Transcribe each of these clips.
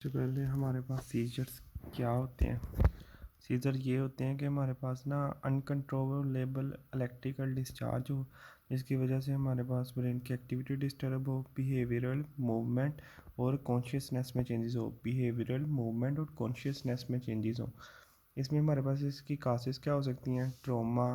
सबसे पहले हमारे पास सीजर्स क्या होते हैं। सीजर ये होते हैं कि हमारे पास ना अनकंट्रोलेबल इलेक्ट्रिकल डिस्चार्ज हो, जिसकी वजह से हमारे पास ब्रेन की एक्टिविटी डिस्टर्ब हो, बिहेवियरल मूवमेंट और कॉन्शियसनेस में चेंजेस हो। बिहेवियरल मूवमेंट और कॉन्शियसनेस में चेंजेस हो। इसमें हमारे पास इसकी कासेस क्या हो सकती हैं? Trauma,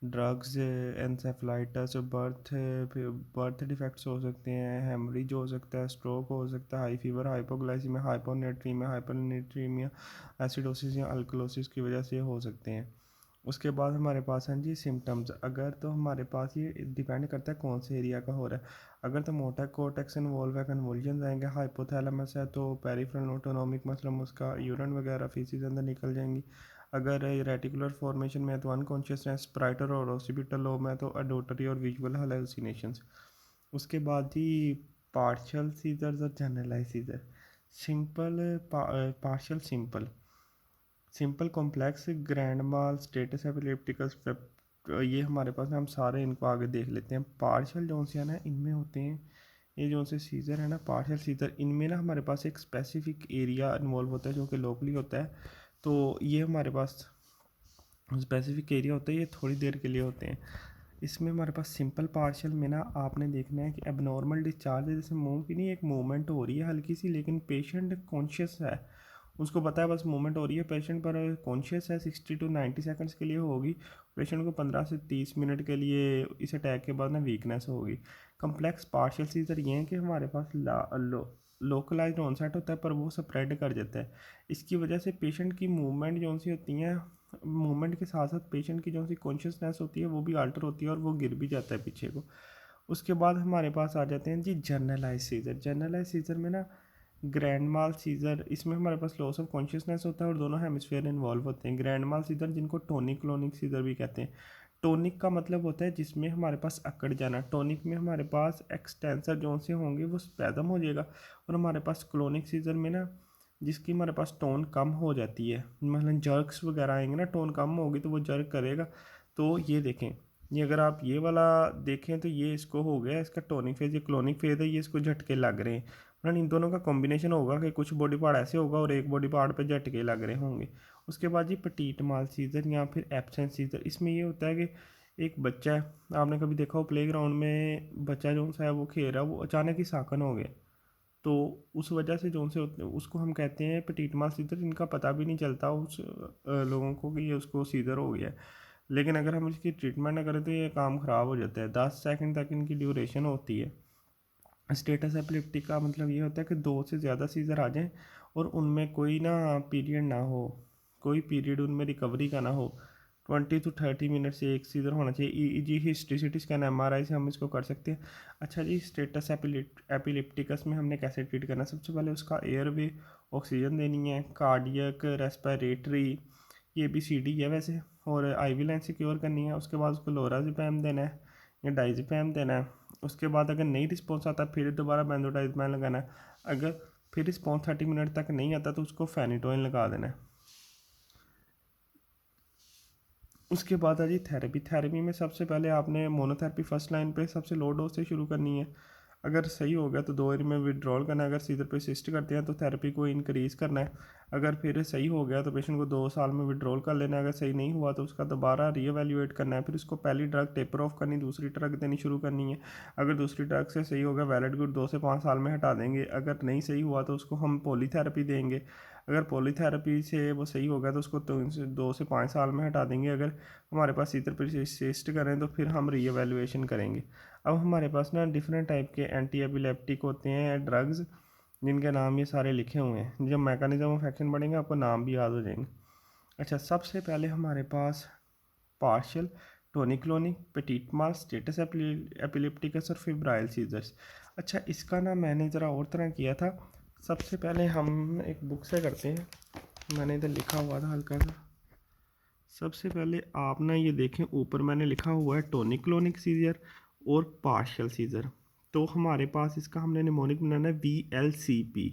drugs, encephalitis, birth defects हो सकते हैं, हेमरेज हो सकता है, स्ट्रोक हो सकता है, high fever, hypoglycaemia, hyponatraemia, acidosis या अल्कलोसिस की वजह से हो सकते हैं। उसके बाद हमारे पास हैं जी सिम्टम्स। अगर तो हमारे पास ये डिपेंड करता है कौन से एरिया का हो रहा है। अगर तो मोटा कोर्टेक्स इन्वॉल्व है, कन्वोल्जन आएंगे, हाइपोथैलेमस है तो पेरिफेरल ऑटोनोमिक मतलब उसका यूरिन वगैरह फीसिस अंदर निकल जाएंगी। अगर रेटिकुलर फॉर्मेशन में है तो अनकॉन्शियसनेस, प्राइटर और ऑसिपिटल लोब में तो अडोटरी और विजुअल हेलुसिनेशंस। उसके बाद ही पार्शियल सीजर्स और generalize seizure. Simple, partial simple, simple complex, grand mal, status epilepticus, ये हमारे पास ना, हम सारे इनको आगे देख लेते हैं। पार्शियल जो से है ना, इनमें होते हैं ये जो से सीज़र है ना, पार्शियल सीज़र, इनमें ना हमारे पास एक स्पेसिफिक एरिया इन्वॉल्व होता है जो कि लोकली होता है। तो ये हमारे पास स्पेसिफिक एरिया होता है, ये थोड़ी देर के लिए होते हैं। इसमें हमारे पास सिंपल पार्शियल में ना आपने देखना है कि एबनॉर्मल डिस्चार्ज है, जैसे मुंह की नहीं एक मूवमेंट हो रही है हल्की सी, लेकिन पेशेंट कॉन्शियस है, उसको पता है बस मूवमेंट हो रही है, पेशेंट पर कॉन्शियस है, 60 to 90 सेकंड्स के लिए होगी। पेशेंट को 15 से 30 मिनट के लिए इस अटैक के बाद ना वीकनेस होगी। कम्प्लेक्स पार्शियल सीजर ये है कि हमारे पास लोकलाइज्ड ऑनसेट होता है पर वो स्प्रेड कर जाता है। इसकी वजह से पेशेंट की मूवमेंट जो सी होती हैं, मूवमेंट के साथ साथ पेशेंट की जो सी कॉन्शियसनेस होती है वो भी अल्टर होती है और वो गिर भी जाता है पीछे को। उसके बाद हमारे पास आ जाते हैं जी जनरलाइज सीजर। जनरलाइज सीजर में ना ग्रैंड माल सीजर, इसमें हमारे पास लॉस ऑफ कॉन्शियसनेस होता है और दोनों हेमिस्फेयर इन्वॉल्व होते हैं। ग्रैंड माल सीजर जिनको टोनिक क्लोनिक सीजर भी कहते हैं। टोनिक का मतलब होता है जिसमें हमारे पास अकड़ जाना। टोनिक में हमारे पास एक्सटेंसर जो से होंगे वो स्पैदम हो जाएगा, और हमारे पास क्लोनिक सीजर में ना जिसकी हमारे पास टोन कम हो जाती है, मतलब जर्क्स वगैरह आएंगे ना, टोन कम होगी तो वो जर्क करेगा। तो ये देखें, ये अगर आप ये वाला देखें तो ये इसको हो गया इसका टोनिक फेज, ये क्लोनिक फेज है, ये इसको झटके लग रहे हैं। मतलब इन दोनों का कॉम्बिनेशन होगा कि कुछ बॉडी पार्ट ऐसे होगा और एक बॉडी पार्ट पे झटके लग रहे होंगे। उसके बाद जी पटीट माल सीजर या फिर एब्सेंट सीजर। इसमें ये होता है कि एक बच्चा है, आपने कभी देखा हो प्ले ग्राउंड में बच्चा जो सा है वो खेल रहा है, वो अचानक ही साकन हो गया, तो उस वजह से जो से उसको हम कहते हैं पटीट मास सीजर। इनका पता भी नहीं चलता उस लोगों को कि ये उसको सीजर हो गया है, लेकिन अगर हम इसकी ट्रीटमेंट ना करें तो ये काम ख़राब हो जाता है। 10 सेकंड तक इनकी ड्यूरेशन होती है। स्टेटस एपिलेप्टिक का मतलब ये होता है कि 2 से ज़्यादा सीजर आ जाएं और उनमें कोई ना पीरियड ना हो, कोई पीरियड उनमें रिकवरी का ना हो। 20 to 30 मिनट से एक सीजर होना चाहिए। ईईजी, हिस्ट्री स्कैन, एमआरआई से हम इसको कर सकते हैं। अच्छा जी, स्टेटस एपिलेप्टिकस में हमने कैसे ट्रीट करना है? सबसे पहले उसका एयरवे, ऑक्सीजन देनी है, कार्डियक, रेस्पिरेटरी, ये भी सी डी है वैसे, और आईवी लाइन सिक्योर करनी है। उसके बाद उसको लोराजिपैम देना है या डाइजिपैम देना है। उसके बाद अगर नहीं रिस्पॉन्स आता फिर दोबारा बेंजोडाइजपैम लगाना है। अगर फिर रिस्पॉन्स 30 मिनट तक नहीं आता तो उसको फेनिटोइन लगा देना है। उसके बाद आ जी थेरेपी। थेरेपी में सबसे पहले आपने मोनोथेरेपी फर्स्ट लाइन पे सबसे लो डोज से शुरू करनी है। अगर सही हो गया तो 2 दिन में विड्रॉल करना है। अगर सीजर परसिस्ट करते हैं तो थेरेपी को इंक्रीज़ करना है। अगर फिर सही हो गया तो पेशेंट को 2 साल में विड्रॉल कर लेना है। अगर सही नहीं हुआ तो उसका दोबारा रीएवैल्यूएट करना है। फिर उसको पहली ड्रग टेपर ऑफ करनी, दूसरी ड्रग देनी शुरू करनी है। अगर दूसरी ड्रग से सही हो गया, वैलिड गुड, 2 से 5 साल में हटा देंगे। अगर नहीं सही हुआ तो उसको हम पॉलीथेरेपी देंगे। अगर पॉलीथेरेपी से वो सही होगा तो उसको 2 से 5 साल में हटा देंगे। अगर हमारे पास सीजर परसिस्ट करें तो फिर हम रीएवैल्यूएशन करेंगे। अब हमारे पास ना डिफरेंट टाइप के एंटी एपिलेप्टिक होते हैं ड्रग्स, जिनके नाम ये सारे लिखे हुए हैं। जब मैकेनिज्म ऑफ एक्शन पढ़ेंगे आपको नाम भी याद हो जाएंगे। अच्छा, सबसे पहले हमारे पास पार्शियल टोनिक-क्लोनिक, पेटिट मास, स्टेटस एपिलेप्टिकस और फिब्राइल सीजर्स। अच्छा, इसका ना मैंने ज़रा और तरह किया था। सबसे पहले हम एक बुक से करते हैं, मैंने इधर लिखा हुआ था हल्का सा। सबसे पहले आप ना ये देखें, ऊपर मैंने लिखा हुआ है टोनिक क्लोनिक सीजर और पार्शियल सीजर। तो हमारे पास इसका हमने निमोनिक बनाना है VLCP,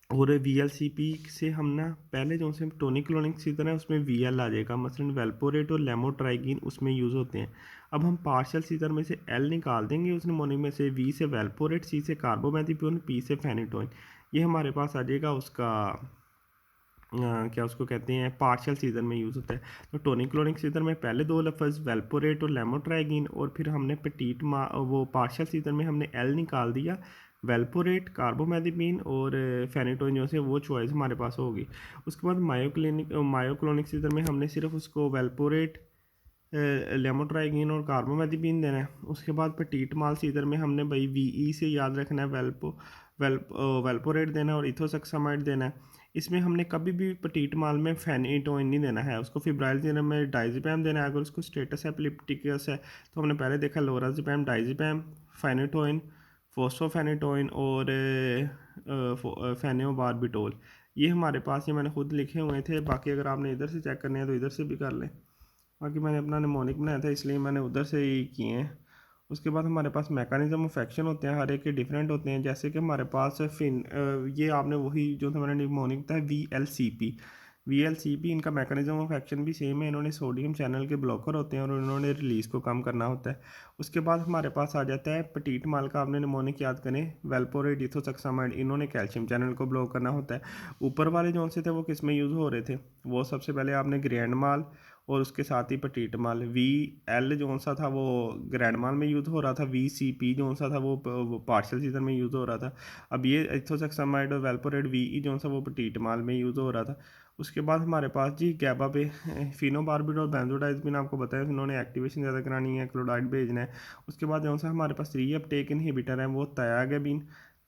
और VLCP से हम ना पहले जो से टोनिक क्लोनिक सीजर है उसमें VL आ जाएगा, मसलन वेल्पोरेट और लेमोट्राइगिन उसमें यूज़ होते हैं। अब हम पार्शियल सीजर में से L निकाल देंगे उस निमोनिक में से। V से वेल्पोरेट, C से कार्बोमेथिप्योन, P से फेनिटोइन। ये हमारे पास आ जाएगा उसका क्या उसको कहते हैं, पार्शियल सीजन में यूज़ होता है। तो टोनिक क्लोनिक सीजन में पहले दो लफ्ज़ वेल्पोरेट और लेमोट्राइगिन, और फिर हमने पेटीट वो पार्शियल सीजन में हमने एल निकाल दिया, वेल्पोरेट, कार्बोमेदिपिन और फेनिटोइन जो से वो चॉइस हमारे पास होगी। उसके बाद मायोक्लोनिक सीजन में हमने सिर्फ उसको वेल्पोरेट, लेमोट्राइगिन और कार्बोमेदिपिन देना है। उसके बाद पेटीट माल सीजन में हमने भाई वी से याद रखना है, वेल्पोरेट देना है और इथोसक्सामाइड देना है। इसमें हमने कभी भी पेटीट माल में फेनिटोइन नहीं देना है, उसको फिब्राइल सीजन में डाइजिपैम देना है। अगर उसको स्टेटस एपिलिप्टिकस है तो हमने पहले देखा लोराजिपैम, डाइजिपैम, फेनिटोइन, फोस्फोफेनिटोइन और फेनियोबारबिटोल। ये हमारे पास, ये मैंने खुद लिखे हुए थे, बाकी अगर आपने इधर से चेक करने हैं तो इधर से भी कर लें। बाकी मैंने अपना निमोनिक बनाया था इसलिए मैंने उधर से ही किए हैं। उसके बाद हमारे पास मैकेनिज्म ऑफ एक्शन होते हैं, हर एक के डिफरेंट होते हैं। जैसे कि हमारे पास ये आपने वही जो था मैंने निमोनिक बताया, वी एल सी पी, इनका मैकेनिज्म ऑफ एक्शन भी सेम है। इन्होंने सोडियम चैनल के ब्लॉकर होते हैं और इन्होंने रिलीज़ को कम करना होता है। उसके बाद हमारे पास आ जाता है पेटीट माल का, आपने निमोनिक याद करें, वेल्पोरेट, इथोसक्सामाइड, इन्होंने कैल्शियम चैनल को ब्लॉक करना होता है। ऊपर वाले जो से थे वो किस में यूज़ हो रहे थे, वो सबसे पहले आपने ग्रैंड माल और उसके साथ ही पेटीट माल, वी एल जो सा था वो ग्रैंड माल में यूज़ हो रहा था, वी सी पी जो सा था वो पार्शियल सीजन में यूज़ हो रहा था। अब ये इथोसक्सामाइड और वेल्पोरेट वी ई जो सा वो पेटीट माल में यूज़ हो रहा था। उसके बाद हमारे पास जी गैबा पे फिनोबार्बिटोल और बेंजोडाइज़पिन आपको बताया, उन्होंने एक्टिवेशन ज़्यादा करानी है, क्लोराइड भेजना है। उसके बाद जो सा हमारे पास रीअपटेक इनहिबिटर है वो तायागैबिन,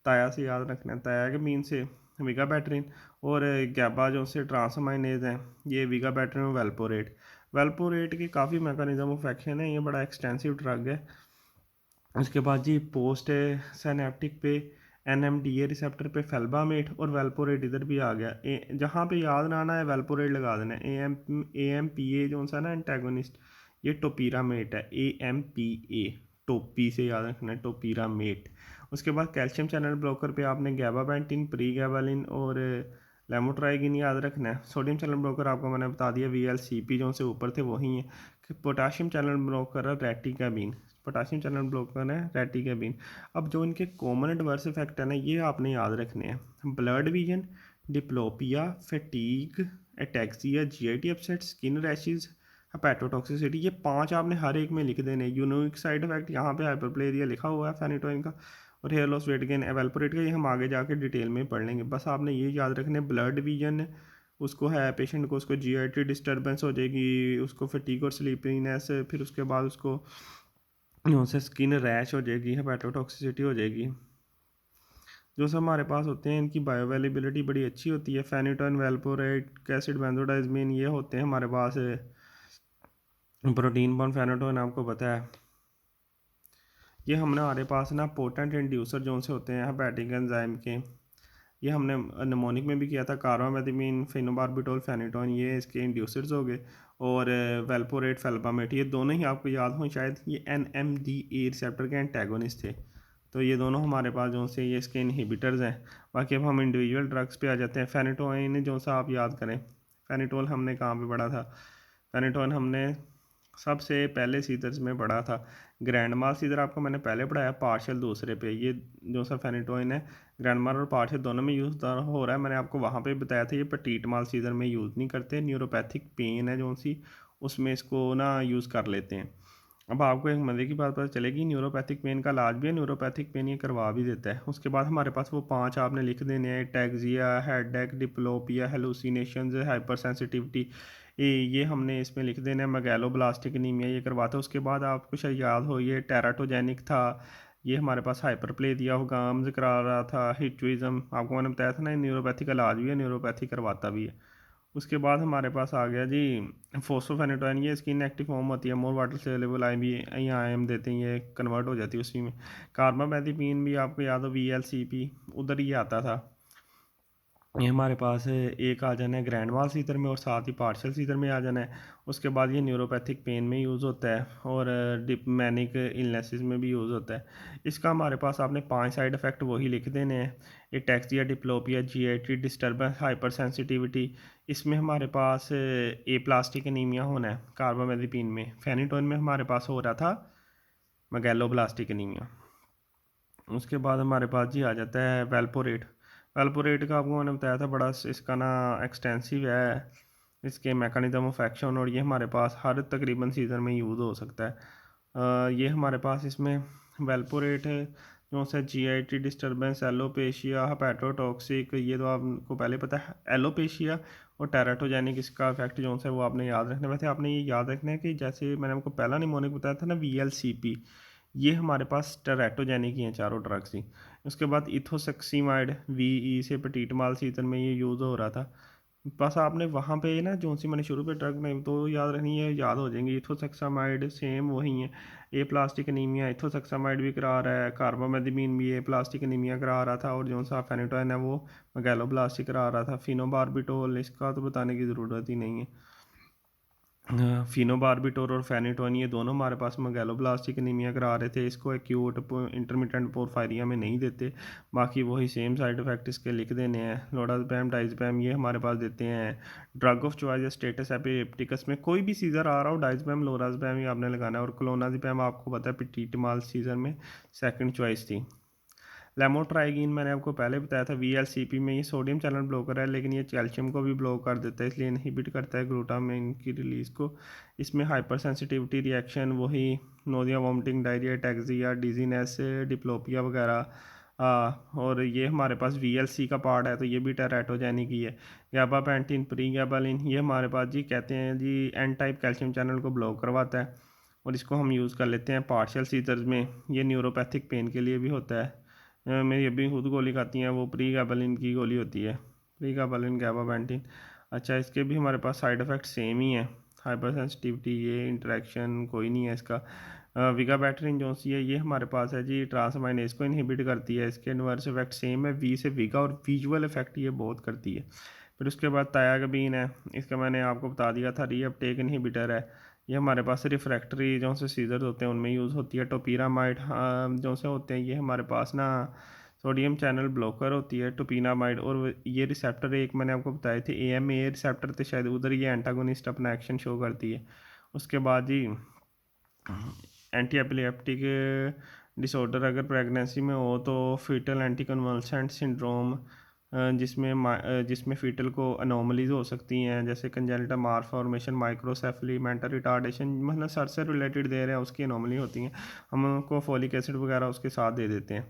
ताया से याद रखना है, तायागैबिन से विगाबैट्रिन, और गैबा जो से ट्रांसमाइनेज हैं, ये विगाबैट्रिन और वेल्पोरेट के काफ़ी मैकेनिज्म ऑफ एक्शन है, ये बड़ा एक्सटेंसिव ड्रग है। उसके बाद जी पोस्ट सिनेप्टिक पे NMDA रिसेप्टर पे फेल्बामेट और वेल्पोरेट इधर भी आ गया। जहाँ पे याद ना आना है वेल्पोरेट लगा देना है। AMPA जो सा ना एंटागोनिस्ट, ये टोपीरामेट है, AMPA, टोपी से याद रखना है, टोपीरामेट। उसके बाद कैल्शियम चैनल ब्लॉकर पे आपने गैबापेंटिन, प्रीगैबालिन और लेमोट्राइगिन याद रखना है। सोडियम चैनल ब्लॉकर आपको मैंने बता दिया, VLCP जो से ऊपर थे वही है। पोटाशियम चैनल ब्लॉकर है रेटिकाबिन, पोटाशियम चैनल ब्लॉकर है रेटिकाबिन। अब जो इनके कॉमन एडवर्स इफेक्ट है ना, ये आपने याद रखने हैं, blood vision, diplopia, fatigue, ataxia, GIT upset, skin rashes, hepatotoxicity, ये 5 आपने हर एक में लिख देने। यूनिक साइड इफेक्ट यहाँ पे हाइपरप्लेरिया लिखा हुआ है फेनिटोइन का, और हेयर लॉस, वेट गेन, एवेल्पोरेट का ये हम आगे जाके डिटेल में पढ़ लेंगे। बस आपने ये याद रखने, ब्लड विजन उसको है पेशेंट को, उसको GIT डिस्टर्बेंस हो जाएगी, उसको फटीग और स्लीपीनेस, फिर उसके बाद उसको से स्किन रैश हो जाएगी, हेपेटोटॉक्सिसिटी हो जाएगी। जो सब हमारे पास होते हैं इनकी बायोअवेलेबिलिटी बड़ी अच्छी होती है। फेनिटोइन, वेल्पोरेट, कैसिड, बेंजोडाइज़मीन, ये होते हैं हमारे पास। प्रोटीन बॉन्ड फेनिटोइन आपको पता है, ये हमारे पास ना पोटेंट इंड्यूसर जो से होते हैं हेपेटिक एंजाइम के। ये हमने निमोनिक में भी किया था, कार्बामेथिमिन, फिनोबार्बिटोल, फेनिटोइन, ये इसके इंड्यूसर्स हो गए। और वेल्पोरेट, फेल्बामेट, ये दोनों ही आपको याद हों शायद, ये NMDA रिसेप्टर के एंटेगोनिस्ट थे। तो ये दोनों हमारे पास जो से ये इसके इनहिबिटर्स हैं। बाकी अब हम इंडिविजुअल ड्रग्स पे आ जाते हैं। फेनिटोइन जो सा आप याद करें, फेनिटोल हमने कहाँ पे पढ़ा था, फेनिटोइन हमने सबसे पहले सीजर्स में पढ़ा था। ग्रैंड माल सीजर आपको मैंने पहले पढ़ाया, पार्शियल दूसरे पे। ये जो सा फेनिटोइन है ग्रैंड माल और पार्शियल दोनों में यूज़ हो रहा है, मैंने आपको वहाँ पे बताया था। ये पेटीट माल सीजर में यूज़ नहीं करते, न्यूरोपैथिक पेन है जो सी, उसमें इसको ना यूज़ कर लेते हैं। अब आपको एक मज़े की बात पता चलेगी, न्यूरोपैथिक पेन का इलाज भी है, न्यूरोपैथिक पेन ये करवा भी देता है। उसके बाद हमारे पास वो 5 आपने लिख देने हैं, ataxia, headache, diplopia, hallucinations, hyper sensitivity, ये हमने इसमें लिख देना है। मेगैलोब्लास्टिक एनीमिया ये करवाता है। उसके बाद आपको शायद याद हो, ये टेराटोजेनिक था, ये हमारे पास हाइपरप्लेजिया ऑफ गाम्स करा रहा था, हिचुइज्म आपको मैंने बताया था ना, न्यूरोपैथी का इलाज भी है, न्यूरोपैथी करवाता भी है। उसके बाद हमारे पास आ गया जी फोस्फोफेनेटोइन, ये इसकी इनएक्टिव फॉर्म होती है, मोर वाटर सेलेबल, IM देते हैं, ये कन्वर्ट हो जाती है उसी में। कार्बामेथिपिन भी आपको याद हो, VLCP उधर ही आता था। ये हमारे पास एक आ जाना है ग्रैंड माल सीजर में और साथ ही पार्शियल सीजर में आ जाना है। उसके बाद ये न्यूरोपैथिक पेन में यूज़ होता है और डिपमैनिक इलनेसिस में भी यूज़ होता है। इसका हमारे पास आपने 5 साइड इफ़ेक्ट वही लिख देने हैं, ataxia, diplopia, GIT disturbance, hyper sensitivity. इसमें हमारे पास प्लास्टिक एनीमिया होना है कार्बामेथिपिन में। फेनिटोइन में हमारे पास हो रहा था मैगेलोब्लास्टिक एनीमिया। उसके बाद हमारे पास जी आ जाता है वेल्पोरेट। वेलपोरेट का आपको मैंने बताया था, बड़ा इसका ना एक्सटेंसिव है इसके मैकेनिज्म ऑफ एक्शन, और ये हमारे पास हर तकरीबन सीज़न में यूज़ हो सकता है। ये हमारे पास इसमें वेलपोरेट है जो से जीआईटी डिस्टर्बेंस, एलोपेशिया, हेपेटोटॉक्सिक, ये तो आपको पहले पता है। एलोपेशिया और टेराटोजेनिक इसका इफेक्ट जो है वो आपने याद रखना है। वैसे आपने ये याद रखना है कि जैसे मैंने आपको पहला निमोनिक बताया था ना, वीएलसीपी, ये हमारे पास टेराटोजेनिक ही हैं चारों ड्रग्स ही। उसके बाद इथोसेक्सीमाइड, वीई से पेटीटमाल सीजन में ये यूज़ हो रहा था। बस आपने वहाँ पे ना जो सी मैंने शुरू पे ड्रग नेम तो याद रखनी है, याद हो जाएंगी। इथोसेक्सामाइड सेम वही है, ए प्लास्टिक एनीमिया इथोसेक्सामाइड भी करा रहा है, कार्बामेथामिन भी ए प्लास्टिक एनीमिया करा रहा था, और जो सा फेनिटोइन है वो मैगेलोब्लास्टिक करा रहा था। फिनोबार्बिटोल इसका तो बताने की ज़रूरत ही नहीं है। फिनोबार्बिटोल और फेनिटोइन ये दोनों हमारे पास मैगेलोब्लास्टिक एनीमिया करा रहे थे। इसको एक्यूट इंटरमिटेंट पोरफायरिया में नहीं देते, बाकी वही सेम साइड इफेक्ट इसके लिख देने हैं। लोडाजपैम, डाइजपैम ये हमारे पास देते हैं। Drug of choice status epilepticus में कोई भी सीजर आ रहा हो, डाइजपैम लोराजपैम ही आपने लगाना है। और क्लोनाजिपैम आपको पता है पिटीटमाल सीजर में सेकंड चॉइस थी। लेमोट्राइगिन मैंने आपको पहले बताया था, वीएलसीपी में ये सोडियम चैनल ब्लॉकर है, लेकिन ये कैल्शियम को भी ब्लॉक कर देता है, इसलिए इनहिबिट करता है ग्लूटामाइन की रिलीज़ को। इसमें हाइपर सेंसिटिविटी रिएक्शन वही nausea, vomiting, diarrhoea, ataxia, dizziness, diplopia वगैरह। और ये हमारे पास वीएलसी का पार्ट है, तो ये भी टेराटोजेनिक ही है। गैबापेंटिन, प्री गैबालिन, ये हमारे पास जी कहते हैं G N type calcium channel को ब्लॉक करवाता है, और इसको हम यूज़ कर लेते हैं पार्शियल सीजर्स में। ये न्यूरोपैथिक पेन के लिए भी होता है। मेरी अभी खुद गोली खाती हैं, वो प्री गैबालिन की गोली होती है, प्री गैबालिन, गैबापेंटिन। अच्छा, इसके भी हमारे पास साइड इफ़ेक्ट सेम ही है। हाइपर सेंसिटिविटी, ये इंटरेक्शन कोई नहीं है इसका। विगाबैट्रिन जो सी है ये हमारे पास है जी ट्रांसमाइनेज को इनहिबिट करती है। इसके इन्वर्स इफेक्ट सेम है, वी से विगा, और विजुअल इफेक्ट ये बहुत करती है। फिर उसके बाद तायागबीन है, इसका मैंने आपको बता दिया था, रीअपटेक इनहिबिटर है। ये हमारे पास रिफ्रैक्टरी जो से सीजर होते हैं उनमें यूज़ होती है। टोपीरामाइड जो से होते हैं ये हमारे पास ना सोडियम चैनल ब्लॉकर होती है टोपीनामाइड, और ये रिसेप्टर एक मैंने आपको बताए थे एएमए रिसेप्टर थे शायद, उधर ये एंटागोनिस्ट अपना एक्शन शो करती है। उसके बाद जी एंटी एपिलेप्टिक डिसऑर्डर अगर प्रेगनेंसी में हो तो फीटल एंटी कन्वल्सेंट सिंड्रोम, जिसमें फीटल को अनोमलीज हो सकती हैं, जैसे congenital malformation, microcephaly, mental retardation, मतलब सर से रिलेटेड दे रहे हैं उसकी अनोमली होती हैं, हम उनको फोलिक एसिड वगैरह उसके साथ दे देते हैं।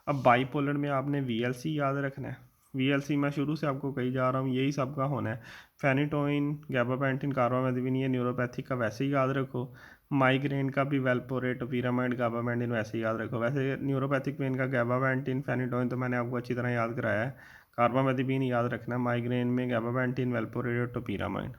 अब बाईपोलर में आपने वीएलसी याद रखना है। वीएलसी मैं शुरू से आपको कही जा रहा हूँ, यही सबका होना है। फेनिटोइन, गैबापेंटिन, कार्बामेथामिन, ये न्यूरोपैथिक का वैसे ही याद रखो। माइग्रेन का भी वेलपोरेट, टोपीरामाइड, गाबापेंटिन वैसे ही याद रखो। वैसे न्यूरोपैथिक पेन का गैबापेंटिन, फेनिटोइन तो मैंने आपको अच्छी तरह याद कराया है। कार्बामेथामिन याद रखना, माइग्रेन में गैबापेंटिन, वेलपोरेट और टोपीरामाइड।